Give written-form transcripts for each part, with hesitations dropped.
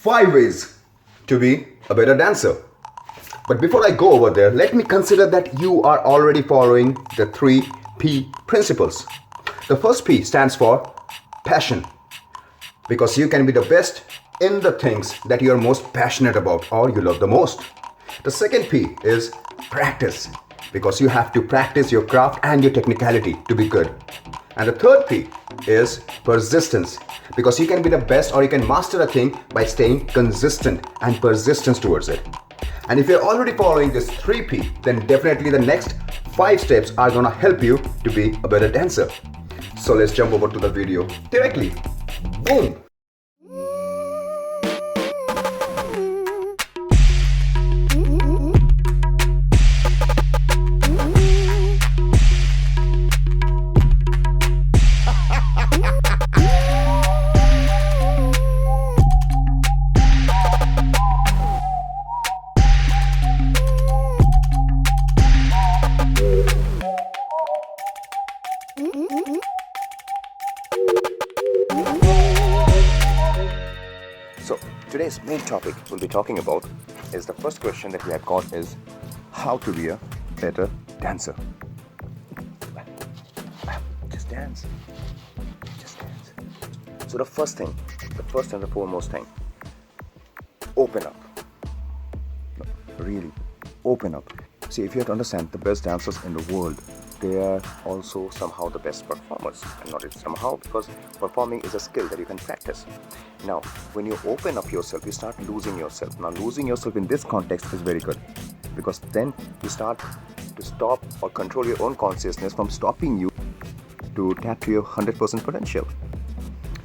5 ways to be a better dancer. But before I go over there, let me consider that you are already following the 3P principles. The first P stands for passion, because you can be the best in the things that you are most passionate about or you love the most. The second P is practice, because you have to practice your craft and your technicality to be good. And the third P is persistence, because you can be the best or you can master a thing by staying consistent and persistence towards it. And if you're already following this 3P, then definitely the next 5 steps are gonna help you to be a better dancer. So let's jump over to the video directly. Boom! So today's main topic we'll be talking about is the first question that we had got is how to be a better dancer. Just dance. Just dance. So the first and the foremost thing, open up. Really, open up. See, if you have to understand, the best dancers in the world, they are also somehow the best performers, and not somehow, because performing is a skill that you can practice. Now, when you open up yourself, you start losing yourself. Now, losing yourself in this context is very good, because then you start to stop or control your own consciousness from stopping you to tap to your 100% potential.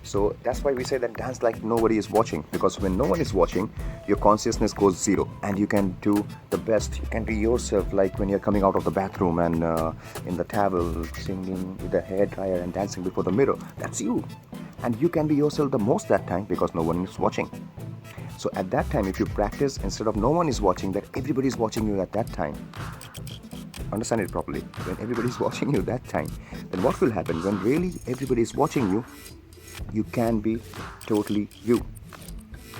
So that's why we say that dance like nobody is watching, because when no one is watching, your consciousness goes zero and you can do the best. You can be yourself, like when you're coming out of the bathroom and in the towel, singing with the hair dryer and dancing before the mirror. That's you. And you can be yourself the most that time because no one is watching. So at that time, if you practice instead of no one is watching, that everybody is watching you at that time. Understand it properly. When everybody is watching you that time, then what will happen? When really everybody is watching you, you can be totally you,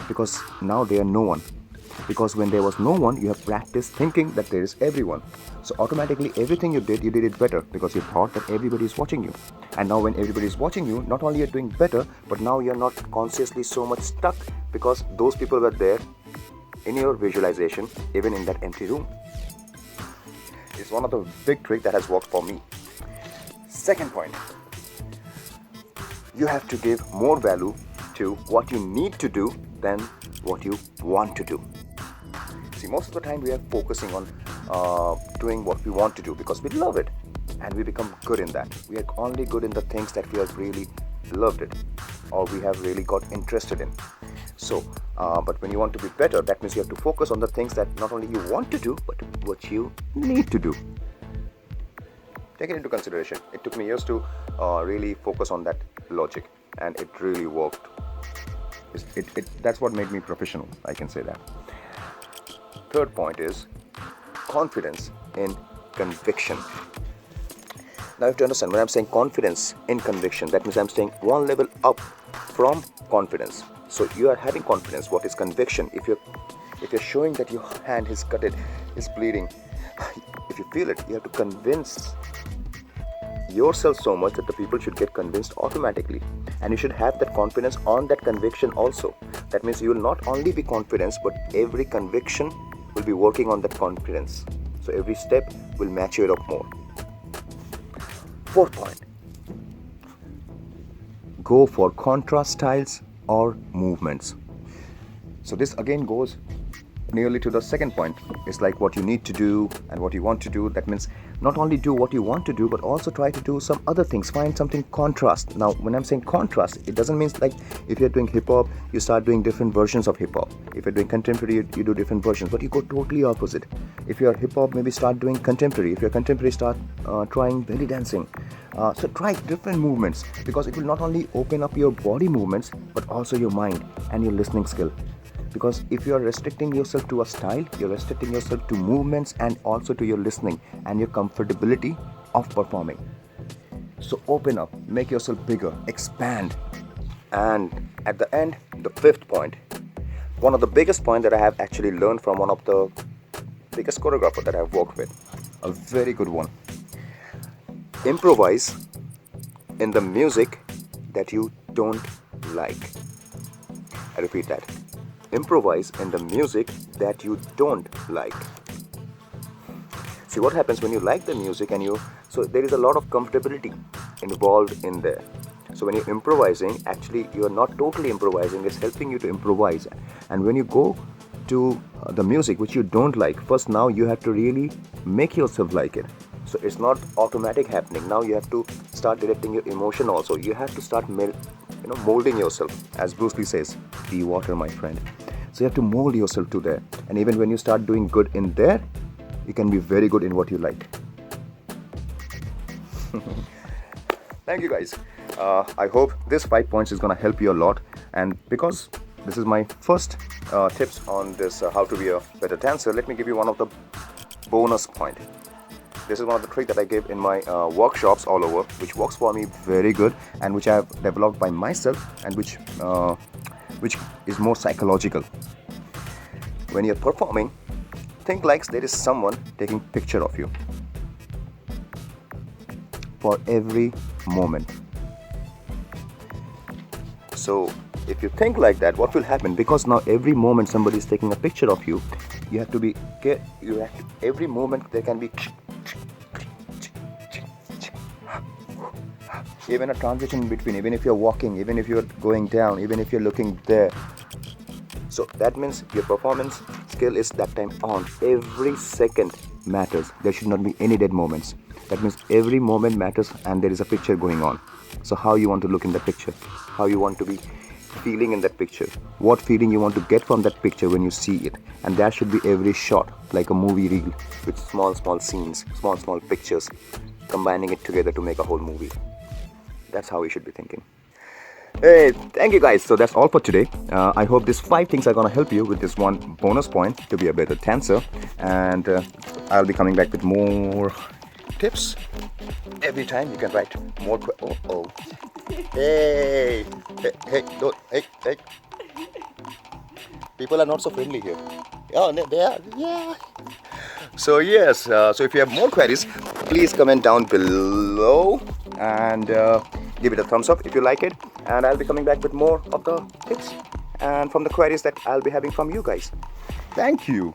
because now there are no one. Because when there was no one, you have practiced thinking that there is everyone. So automatically everything you did it better, because you thought that everybody is watching you. And now when everybody is watching you, not only you're doing better, but now you're not consciously so much stuck, because those people were there in your visualization, even in that empty room. It's one of the big tricks that has worked for me. Second point, you have to give more value to what you need to do than what you want to do. See, most of the time we are focusing on doing what we want to do because we love it and we become good in that. We are only good in the things that we have really loved it or we have really got interested in. So, but when you want to be better, that means you have to focus on the things that not only you want to do, but what you need to do. Take it into consideration. It took me years to really focus on that logic, and it really worked. That's what made me professional, I can say that. Third point is confidence in conviction. Now you have to understand, when I'm saying confidence in conviction, that means I'm saying one level up from confidence. So you are having confidence. What is conviction? If you're showing that your hand is cut, is bleeding, if you feel it, you have to convince yourself so much that the people should get convinced automatically, and you should have that confidence on that conviction also. That means you will not only be confident, but every conviction will be working on that confidence. So every step will mature it up more. Fourth point, go for contrast styles or movements. So this again goes nearly to the second point. It's like what you need to do and what you want to do. That means not only do what you want to do, but also try to do some other things. Find something contrast. Now, when I'm saying contrast, it doesn't mean like if you're doing hip hop, you start doing different versions of hip hop. If you're doing contemporary, you do different versions, but you go totally opposite. If you're hip hop, maybe start doing contemporary. If you're contemporary, start trying belly dancing. So try different movements, because it will not only open up your body movements, but also your mind and your listening skill. Because if you are restricting yourself to a style, you're restricting yourself to movements and also to your listening and your comfortability of performing. So open up, make yourself bigger, expand. And at the end, the fifth point, one of the biggest points that I have actually learned from one of the biggest choreographer that I've worked with. A very good one. Improvise in the music that you don't like. I repeat that. Improvise in the music that you don't like. See what happens when you like the music so there is a lot of comfortability involved in there. So when you're improvising, actually you're not totally improvising, it's helping you to improvise. And when you go to the music which you don't like, first now you have to really make yourself like it. So it's not automatic happening. Now you have to start directing your emotion also. You have to start molding yourself. As Bruce Lee says, be water, my friend. So you have to mold yourself to there. And even when you start doing good in there, you can be very good in what you like. Thank you guys. I hope this 5 points is going to help you a lot. And because this is my first tips on this how to be a better dancer, let me give you one of the bonus point. This is one of the tricks that I give in my workshops all over, which works for me very good and which I have developed by myself, and which is more psychological. When you're performing, think like there is someone taking picture of you for every moment. So if you think like that, what will happen? Because now every moment somebody is taking a picture of you, you have to be every moment there can be even a transition in between, even if you're walking, even if you're going down, even if you're looking there. So that means your performance skill is that time on. Every second matters. There should not be any dead moments. That means every moment matters and there is a picture going on. So how you want to look in the picture, how you want to be feeling in that picture, what feeling you want to get from that picture when you see it. And that should be every shot, like a movie reel with small scenes, small pictures, combining it together to make a whole movie. That's how we should be thinking. Hey, thank you guys. So that's all for today. I hope these 5 things are going to help you with this one bonus point to be a better dancer. And I'll be coming back with more tips. Every time you can write more. Hey. People are not so friendly here. Oh, they are. Yeah. So yes, so if you have more queries, please comment down below and give it a thumbs up if you like it, and I'll be coming back with more of the tips and from the queries that I'll be having from you guys. Thank you.